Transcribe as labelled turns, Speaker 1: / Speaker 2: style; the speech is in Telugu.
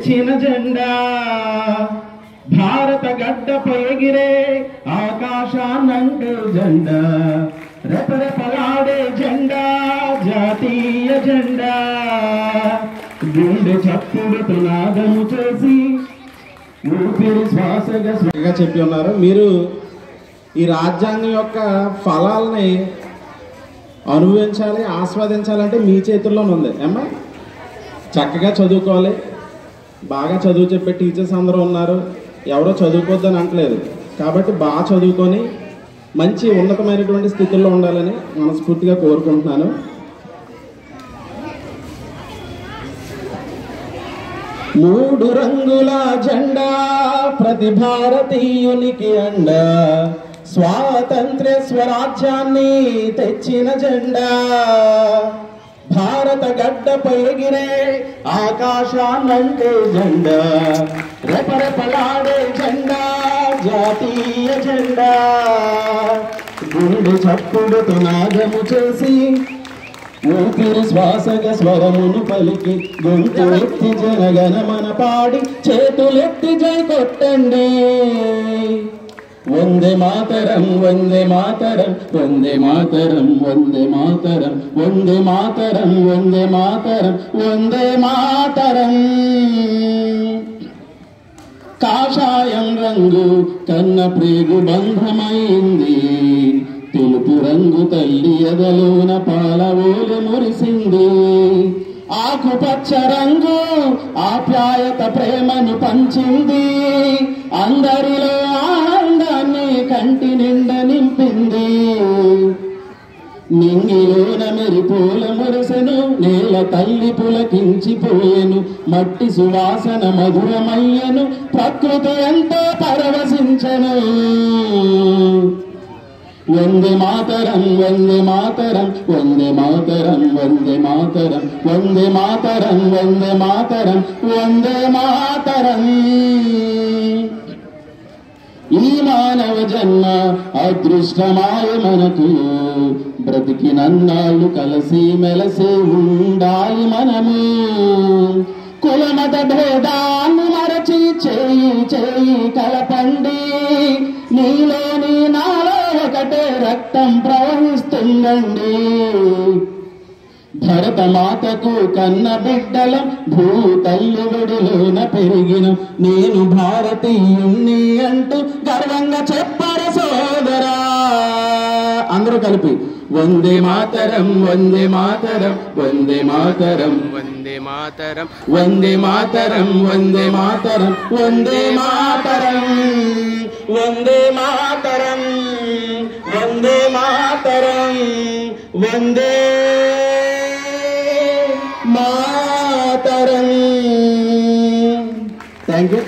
Speaker 1: తెచ్చిన జెండా భారత గడ్డపై ఎగిరే ఆకాశాన్నంటూ జెండా రెపరెపలాడే జెండా జాతీయ జెండా గుండె చప్పుడుతో నాదము చేసి ఊపిరి శ్వాసగా
Speaker 2: చెప్పి ఉన్నారు. మీరు ఈ రాజ్యాంగం యొక్క ఫలాలని అనుభవించాలి, ఆస్వాదించాలంటే మీ చేతుల్లోనే ఉంది. ఏమ్మా చక్కగా చదువుకోవాలి. బాగా చదువు చెప్పే టీచర్స్ అందరూ ఉన్నారు, ఎవరో చదువుకోవద్దని అంటలేదు. కాబట్టి బాగా చదువుకొని మంచి ఉన్నతమైనటువంటి స్థితిలో ఉండాలని మనస్ఫూర్తిగా కోరుకుంటున్నాను. మూడు రంగుల జెండా ప్రతి భారతీయునికి అండా స్వాతంత్ర్య స్వరాజ్యాన్ని తెచ్చిన జెండా భారత గడ్డపై ఎగిరే ఆకాశాన్నంటే జెండా రెపరెపలాడే జెండా జాతీయ జెండా గుండె చప్పుడుతో నాదము చేసి ఊపిరి శ్వాసగా స్వరమును పలికి గొంతు ఎత్తి జనగణమన పాడి చేతులెత్తి జై కొట్టండి. వందే మాతరం వందే మాతరం వందే మాతరం వందే మాతరం వందే మాతరం వందే మాతరం వందే మాతరం. కాషాయం రంగు కన్న ప్రేగు బంధమైంది, తెలుపు రంగు తల్లి ఎదలోన పాలవోలు మురిసింది. ఆకుపచ్చ రంగు ఆప్యాయత ప్రేమను పంచింది, అందరిలో ఆనందాన్ని కంటి నిండా నింపింది. నింగిలోన మెరిపోల మురిసెను, నేల తల్లి పులకించిపోయెను, మట్టి సువాసన మధురమయ్యను, ప్రకృతి ఎంతో పరవశించెను. వందే మాతరం వందే మాతరం వందే మాతరం వందే మాతరం వందే మాతరం వందే మాతరం వందే మాతరం. ఈ మానవ జన్మ అదృష్టమాయ మనకు, బ్రతికినన్నాళ్ళు కలసి మెలసి ఉండాలి మనము. కులమత భేదాన్ని మరచి చేయి చేయి కలపండి, నీలోని నాలో ఒకటే రక్తం ప్రవహిస్తుందండి. భరత మాతకు కన్న బిడ్డలం, భూ తల్లి ఒడిలోన పెరిగిన నేను భారతీయుణ్ణి అంటూ గర్వంగా చెప్పరు సోదరా. అందరూ కలిపి వందే మాతరం వందే మాతరం వందే మాతరం వందే మాతరం వందే మాతరం వందే మాతరం వందే మాతరం వందే మాతరం వందే మాతరం వందే మాతరం. Thank you.